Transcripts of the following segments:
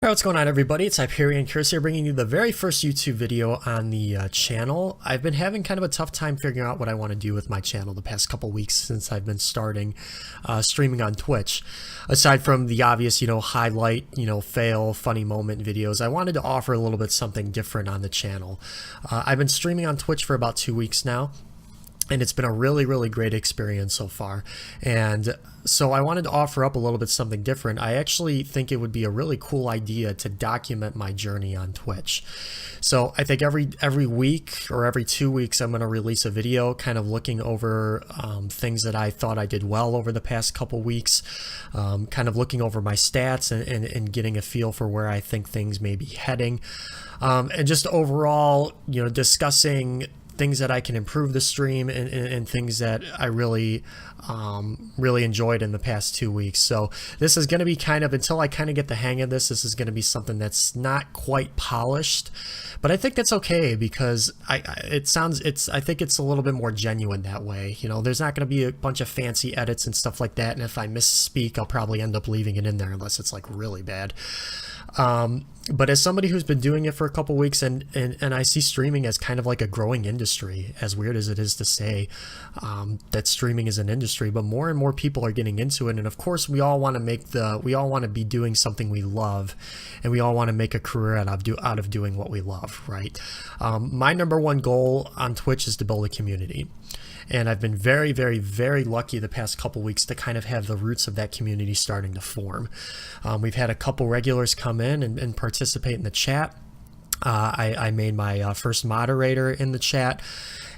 Alright, what's going on everybody? It's Hyperion Curse here, bringing you the very first YouTube video on the channel. I've been having kind of a tough time figuring out what I want to do with my channel the past couple weeks since I've been starting streaming on Twitch. Aside from the obvious, highlight, fail, funny moment videos, I wanted to offer a little bit something different on the channel. I've been streaming on Twitch for about 2 weeks now, and it's been a really, really great experience so far. And so I wanted to offer up a little bit something different. I actually think it would be a really cool idea to document my journey on Twitch. So I think every week or every 2 weeks, I'm going to release a video kind of looking over things that I thought I did well over the past couple weeks, kind of looking over my stats and getting a feel for where I think things may be heading. And just overall, discussing things that I can improve the stream and things that I really enjoyed in the past 2 weeks. So this is going to be kind of, until I kind of get the hang of this is going to be something that's not quite polished, but I think that's okay because I think it's a little bit more genuine that way. There's not going to be a bunch of fancy edits and stuff like that, and if I misspeak, I'll probably end up leaving it in there unless it's like really bad. But as somebody who's been doing it for a couple weeks and I see streaming as kind of like a growing industry, as weird as it is to say that streaming is an industry, but more and more people are getting into it. And of course, we all want to be doing something we love, and we all want to make a career out of doing what we love, right? My number one goal on Twitch is to build a community. And I've been very, very, very lucky the past couple weeks to kind of have the roots of that community starting to form. We've had a couple regulars come in and participate in the chat. I made my first moderator in the chat,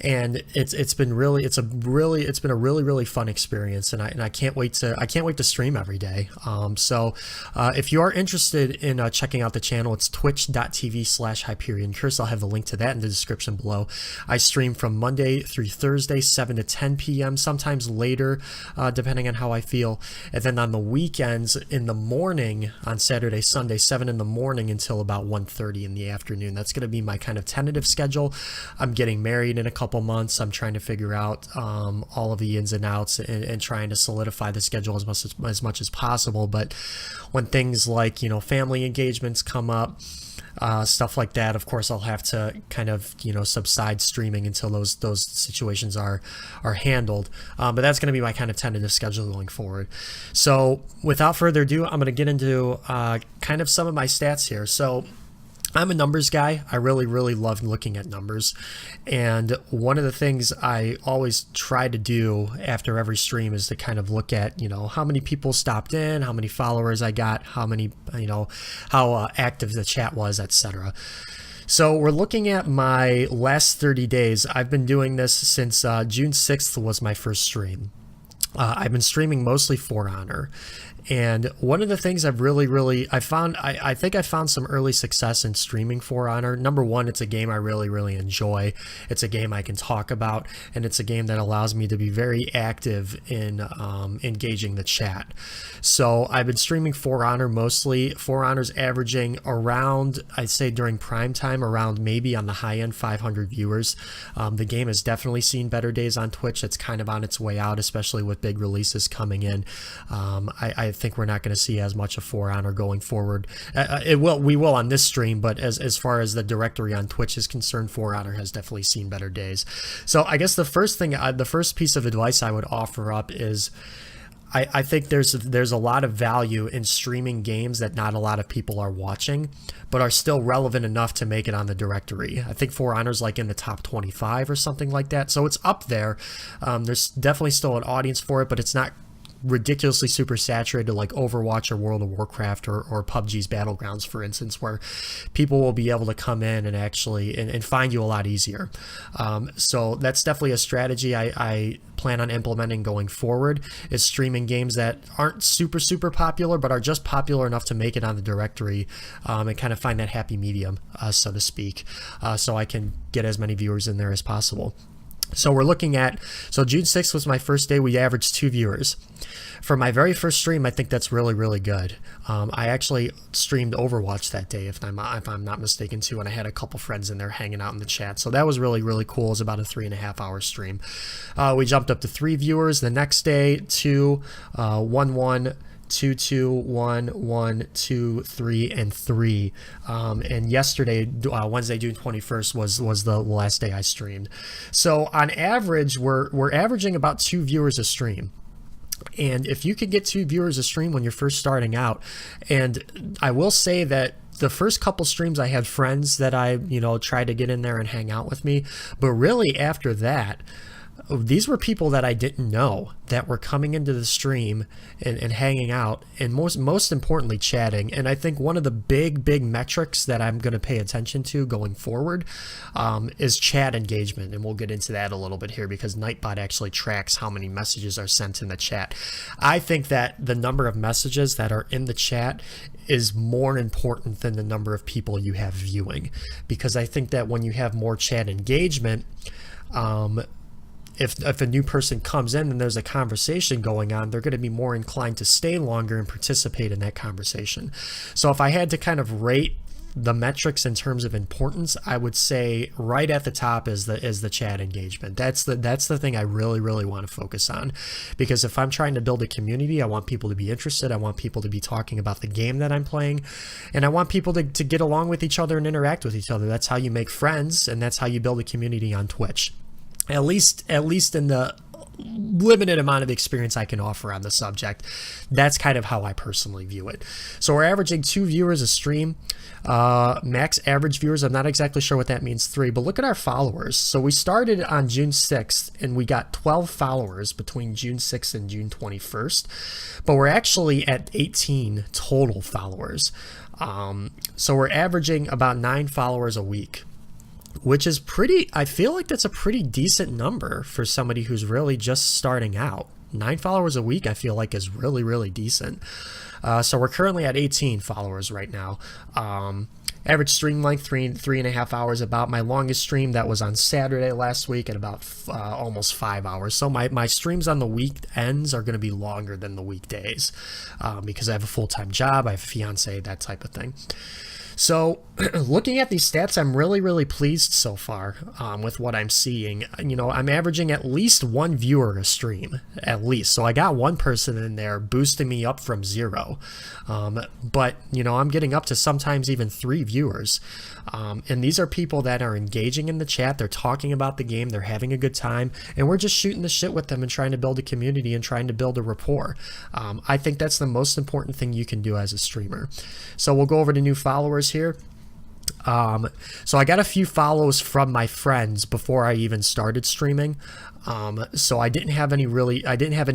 and it's been a really fun experience, and I can't wait to stream every day. So if you are interested in checking out the channel, it's twitch.tv/Hyperion Curse. I'll have the link to that in the description below. I stream from Monday through Thursday, 7 to 10 p.m., sometimes later, depending on how I feel. And then on the weekends in the morning, on Saturday, Sunday, 7 in the morning until about 1:30 in the afternoon. That's going to be my kind of tentative schedule. I'm getting married in a couple months. I'm trying to figure out all of the ins and outs and trying to solidify the schedule as much as possible. But when things like family engagements come up, stuff like that, of course I'll have to kind of subside streaming until those situations are handled, but that's going to be my kind of tentative schedule going forward. So without further ado, I'm going to get into kind of some of my stats here. So I'm a numbers guy. I really love looking at numbers, and one of the things I always try to do after every stream is to kind of look at how many people stopped in, how many followers I got, how many how active the chat was, etc. So we're looking at my last 30 days. I've been doing this since June 6th was my first stream. I've been streaming mostly For Honor. And one of the things I've I think I found some early success in streaming For Honor. Number one, it's a game I really enjoy. It's a game I can talk about, and it's a game that allows me to be very active in engaging the chat. So I've been streaming For Honor mostly. For Honor's averaging around, I'd say during prime time, around maybe on the high end 500 viewers. The game has definitely seen better days on Twitch. It's kind of on its way out, especially with big releases coming in. I think we're not going to see as much of For Honor going forward. We will on this stream, but as far as the directory on Twitch is concerned, For Honor has definitely seen better days. So I guess the first piece of advice I would offer up is I think there's a lot of value in streaming games that not a lot of people are watching, but are still relevant enough to make it on the directory. I think For Honor's like in the top 25 or something like that, so it's up there. There's definitely still an audience for it, but it's not ridiculously super saturated like Overwatch or World of Warcraft or PUBG's Battlegrounds, for instance, where people will be able to come in and actually and find you a lot easier. So that's definitely a strategy I plan on implementing going forward, is streaming games that aren't super popular but are just popular enough to make it on the directory, and kind of find that happy medium, so to speak, so I can get as many viewers in there as possible. So we're looking at, June 6th was my first day. We averaged 2 viewers. For my very first stream, I think that's really good. I actually streamed Overwatch that day, if I'm not mistaken, too, and I had a couple friends in there hanging out in the chat. So that was really cool. It was about a 3.5-hour stream. We jumped up to 3 viewers the next day, 2, 1, 2, 2, 1, 1, 2, 3, and 3. And yesterday, Wednesday, June 21st, was the last day I streamed. So on average, we're averaging about 2 viewers a stream. And if you could get 2 viewers a stream when you're first starting out, and I will say that the first couple streams I had friends that I, tried to get in there and hang out with me, but really after that, these were people that I didn't know that were coming into the stream and hanging out, and most importantly chatting. And I think one of the big metrics that I'm going to pay attention to going forward is chat engagement, and we'll get into that a little bit here because Nightbot actually tracks how many messages are sent in the chat. I think that the number of messages that are in the chat is more important than the number of people you have viewing, because I think that when you have more chat engagement, if a new person comes in and there's a conversation going on, they're going to be more inclined to stay longer and participate in that conversation. So if I had to kind of rate the metrics in terms of importance, I would say right at the top is the chat engagement. That's the thing I really want to focus on, because if I'm trying to build a community, I want people to be interested, I want people to be talking about the game that I'm playing, and I want people to get along with each other and interact with each other. That's how you make friends, and that's how you build a community on Twitch. At least in the limited amount of experience I can offer on the subject. That's kind of how I personally view it. So we're averaging 2 viewers a stream. Max average viewers, I'm not exactly sure what that means, 3, but look at our followers. So we started on June 6th and we got 12 followers between June 6th and June 21st, but we're actually at 18 total followers. So we're averaging about 9 followers a week, which is I feel like that's a pretty decent number for somebody who's really just starting out. 9 followers a week I feel like is really decent. So we're currently at 18 followers right now. Average stream length, 3.5 hours about. My longest stream, that was on Saturday last week at about almost 5 hours. So my streams on the weekends are going to be longer than the weekdays because I have a full-time job, I have a fiance, that type of thing. So looking at these stats, I'm really pleased so far with what I'm seeing. I'm averaging at least 1 viewer a stream, at least. So I got 1 person in there boosting me up from 0. But, I'm getting up to sometimes even 3 viewers. And these are people that are engaging in the chat. They're talking about the game. They're having a good time. And we're just shooting the shit with them and trying to build a community and trying to build a rapport. I think that's the most important thing you can do as a streamer. So we'll go over to new followers here. So I got a few follows from my friends before I even started streaming. So I didn't have any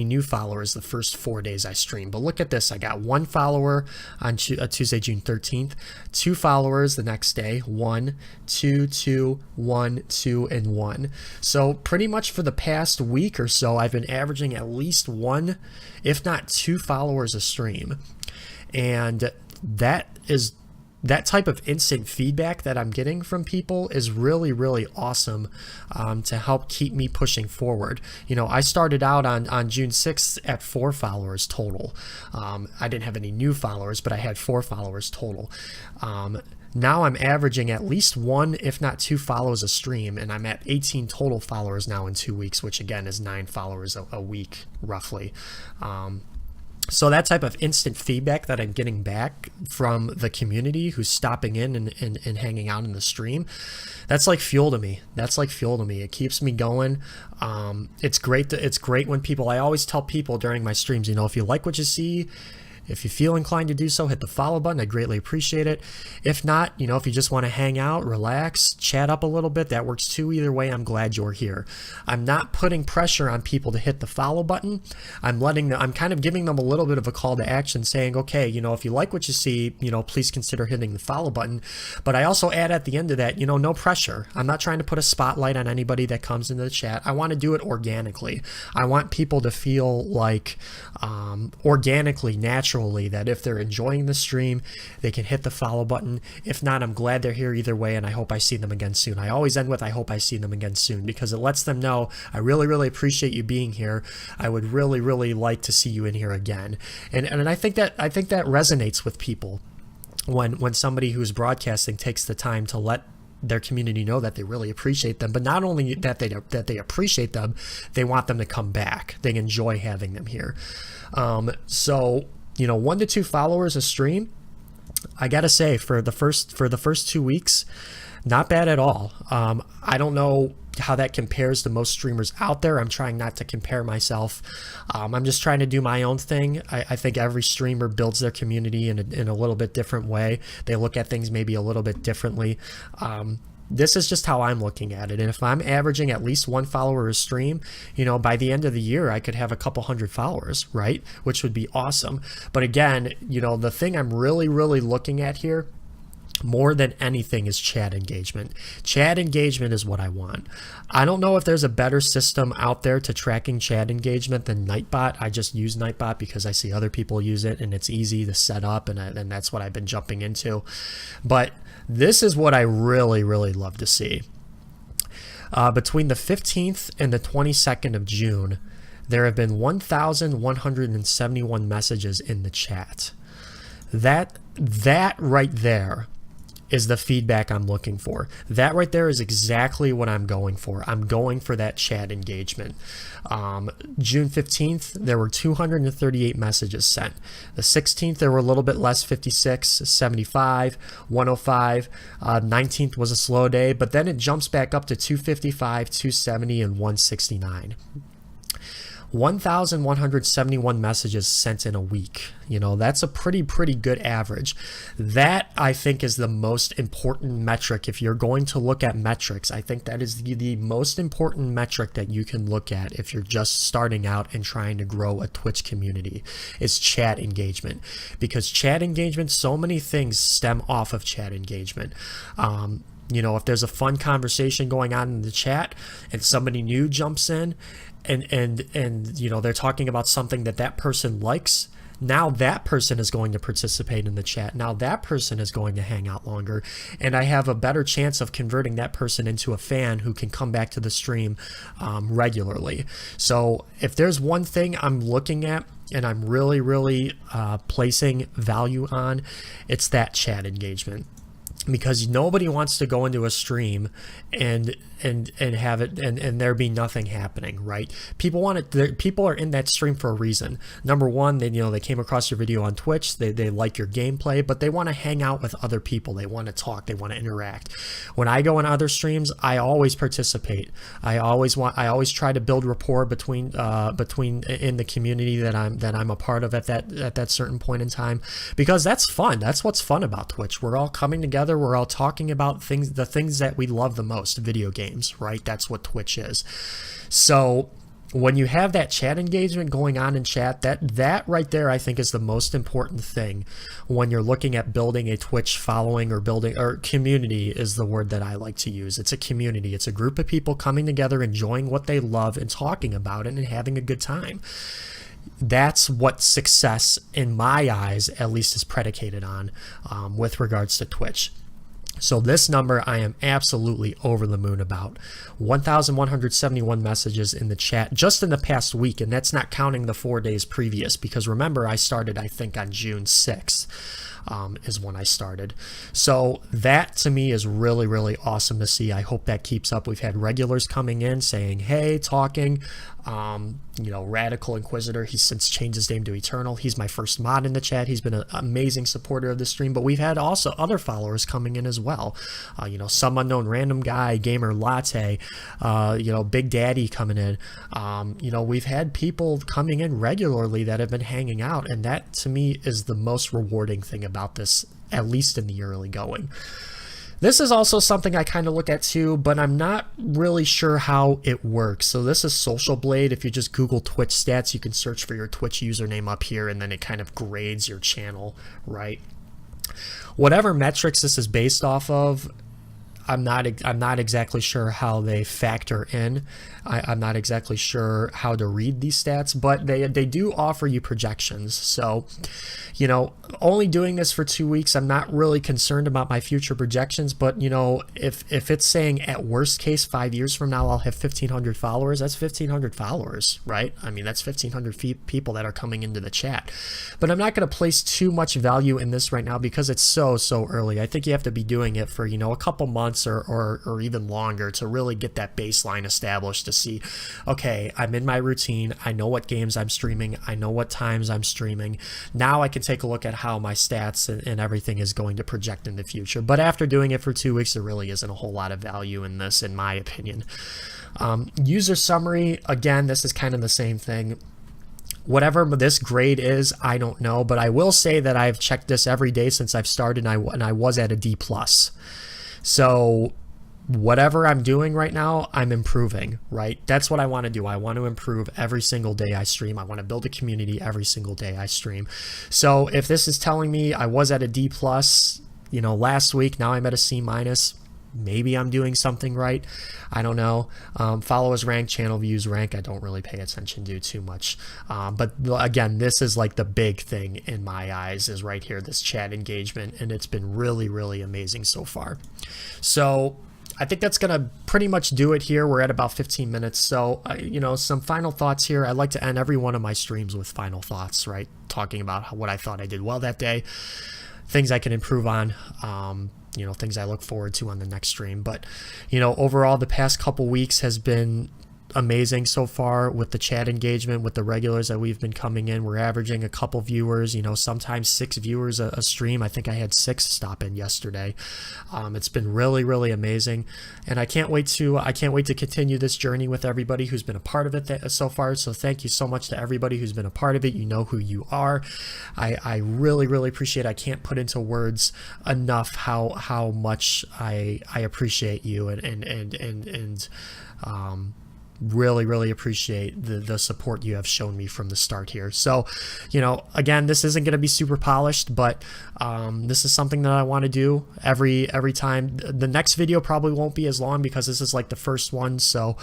new followers the first 4 days I streamed. But look at this. I got 1 follower on Tuesday, June 13th, 2 followers the next day, 1, 2, 2, 1, 2, and 1. So pretty much for the past week or so, I've been averaging at least 1, if not 2 followers a stream. And that type of instant feedback that I'm getting from people is really awesome to help keep me pushing forward. I started out on June 6th at 4 followers total. I didn't have any new followers, but I had 4 followers total. Now I'm averaging at least 1, if not 2 follows a stream, and I'm at 18 total followers now in 2 weeks, which again is 9 followers a week, roughly. So that type of instant feedback that I'm getting back from the community who's stopping in and hanging out in the stream, that's like fuel to me. It keeps me going. It's great when people, I always tell people during my streams, if you like what you see, if you feel inclined to do so, hit the follow button. I greatly appreciate it. If not, if you just want to hang out, relax, chat up a little bit, that works too. Either way, I'm glad you're here. I'm not putting pressure on people to hit the follow button. I'm kind of giving them a little bit of a call to action saying, okay, if you like what you see, please consider hitting the follow button. But I also add at the end of that, no pressure. I'm not trying to put a spotlight on anybody that comes into the chat. I want to do it organically. I want people to feel like organically, naturally, that if they're enjoying the stream, they can hit the follow button. If not, I'm glad they're here either way, and I hope I see them again soon. I always end with I hope I see them again soon, because it lets them know I really appreciate you being here. I would really like to see you in here again. And I think that resonates with people when somebody who's broadcasting takes the time to let their community know that they really appreciate them, but not only that they appreciate them, they want them to come back. They enjoy having them here. So you know, 1 to 2 followers a stream, I gotta say, for the first 2 weeks, not bad at all. I don't know how that compares to most streamers out there. I'm trying not to compare myself. I'm just trying to do my own thing. I think every streamer builds their community in a little bit different way. They look at things maybe a little bit differently. This is just how I'm looking at it. And if I'm averaging at least 1 follower a stream, you know, by the end of the year, I could have a couple hundred followers, right? Which would be awesome. But again, you know, the thing I'm really looking at here more than anything is chat engagement. Chat engagement is what I want. I don't know if there's a better system out there to tracking chat engagement than Nightbot. I just use Nightbot because I see other people use it and it's easy to set up, and that's what I've been jumping into. But this is what I really love to see. Between the 15th and the 22nd of June, there have been 1,171 messages in the chat. That right there is the feedback I'm looking for. That right there is exactly what I'm going for. I'm going for that chat engagement. June 15th, there were 238 messages sent. The 16th, there were a little bit less, 56, 75, 105. 19th was a slow day, but then it jumps back up to 255, 270, and 169. 1,171 messages sent in a week. You know, that's a pretty good average. That, I think, is the most important metric. If you're going to look at metrics, I think that is the most important metric that you can look at if you're just starting out and trying to grow a Twitch community, is chat engagement. Because chat engagement, so many things stem off of chat engagement. You know, if there's a fun conversation going on in the chat and somebody new jumps in and you know, they're talking about something that person likes, now that person is going to participate in the chat. Now that person is going to hang out longer, and I have a better chance of converting that person into a fan who can come back to the stream regularly. So if there's one thing I'm looking at and I'm really placing value on, it's that chat engagement. Because nobody wants to go into a stream and have it and there be nothing happening, right? People want it. People are in that stream for a reason. Number one, they came across your video on Twitch. They like your gameplay, but they want to hang out with other people. They want to talk. They want to interact. When I go in other streams, I always participate. I always try to build rapport between in the community that I'm a part of at that certain point in time, because that's fun. That's what's fun about Twitch. We're all coming together. We're all talking about the things that we love the most, video games, right? That's what Twitch is. So when you have that chat engagement going on in chat, that right there, I think, is the most important thing when you're looking at building a Twitch following or community is the word that I like to use. It's a community. It's a group of people coming together, enjoying what they love and talking about it and having a good time. That's what success, in my eyes, at least, is predicated on with regards to Twitch. So this number I am absolutely over the moon about. 1,171 messages in the chat just in the past week, and that's not counting the 4 days previous, because remember, I started, I think, on June 6th. Is when I started. So that to me is really awesome to see. I hope that keeps up. We've had regulars coming in saying, hey, talking. You know, Radical Inquisitor, he's since changed his name to Eternal. He's my first mod in the chat. He's been an amazing supporter of the stream, but we've had also other followers coming in as well. You know, Some Unknown Random Guy, Gamer Latte, you know, Big Daddy coming in. You know, we've had people coming in regularly that have been hanging out, and that to me is the most rewarding thing about this, at least in the early going. This is also something I kind of look at too, but I'm not really sure how it works. So this is Social Blade. If you just Google Twitch stats, you can search for your Twitch username up here, and then it kind of grades your channel, right? Whatever metrics this is based off of, I'm not exactly sure how they factor in. I'm not exactly sure how to read these stats, but they do offer you projections. So, you know, only doing this for 2 weeks, I'm not really concerned about my future projections. But, you know, if it's saying at worst case 5 years from now I'll have 1,500 followers, that's 1,500 followers, right? I mean, that's 1,500 people that are coming into the chat. But I'm not going to place too much value in this right now because it's so early. I think you have to be doing it for, you know, a couple months months or even longer to really get that baseline established to see, okay, I'm in my routine. I know what games I'm streaming. I know what times I'm streaming. Now I can take a look at how my stats and everything is going to project in the future. But after doing it for 2 weeks, there really isn't a whole lot of value in this, in my opinion. User summary, again, this is kind of the same thing. Whatever this grade is, I don't know, but I will say that I've checked this every day since I've started, and I was at a D+. So whatever I'm doing right now, I'm improving, right? That's what I want to do. I want to improve every single day I stream. I want to build a community every single day I stream. So if this is telling me I was at a D+, last week, now I'm at a C-, maybe I'm doing something right. I don't know. Followers rank, channel views rank, I don't really pay attention to too much. But again, this is like the big thing in my eyes, is right here, this chat engagement, and it's been really, really amazing so far. So I think that's going to pretty much do it here. We're at about 15 minutes. So, some final thoughts here. I like to end every one of my streams with final thoughts, right? Talking about what I thought I did well that day, things I can improve on, things I look forward to on the next stream. But, overall, the past couple weeks has been amazing so far with the chat engagement, with the regulars that we've been coming in. We're averaging a couple viewers, sometimes 6 viewers a stream. I think I had 6 stop in yesterday. It's been really, really amazing, and I can't wait to continue this journey with everybody who's been a part of it so far. So thank you so much to everybody who's been a part of it. You know who you are. I really, really appreciate it. I can't put into words enough how much I appreciate you and really, really appreciate the support you have shown me from the start here. So, again, this isn't going to be super polished, but this is something that I want to do every time. The next video probably won't be as long because this is like the first one. So,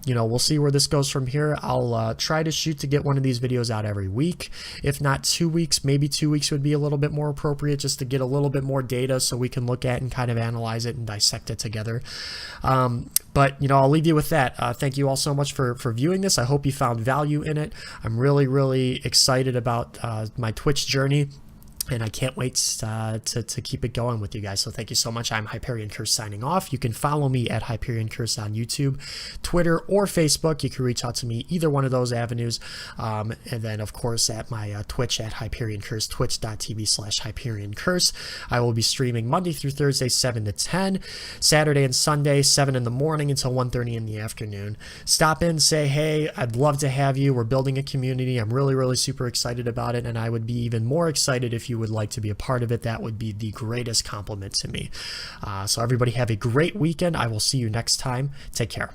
we'll see where this goes from here. I'll try to shoot to get one of these videos out every week. If not 2 weeks, maybe 2 weeks would be a little bit more appropriate, just to get a little bit more data so we can look at and kind of analyze it and dissect it together. But, I'll leave you with that. Thank you all so much for viewing this. I hope you found value in it. I'm really, really excited about my Twitch journey, and I can't wait to keep it going with you guys. So thank you so much. I'm Hyperion Curse signing off. You can follow me at Hyperion Curse on YouTube, Twitter, or Facebook. You can reach out to me either one of those avenues. And then, of course, at my Twitch at Hyperion Curse, twitch.tv/Hyperion Curse. I will be streaming Monday through Thursday, 7 to 10, Saturday and Sunday, 7 in the morning until 1:30 in the afternoon. Stop in, say, hey, I'd love to have you. We're building a community. I'm really, really super excited about it, and I would be even more excited if you would like to be a part of it. That would be the greatest compliment to me. So everybody have a great weekend. I will see you next time. Take care.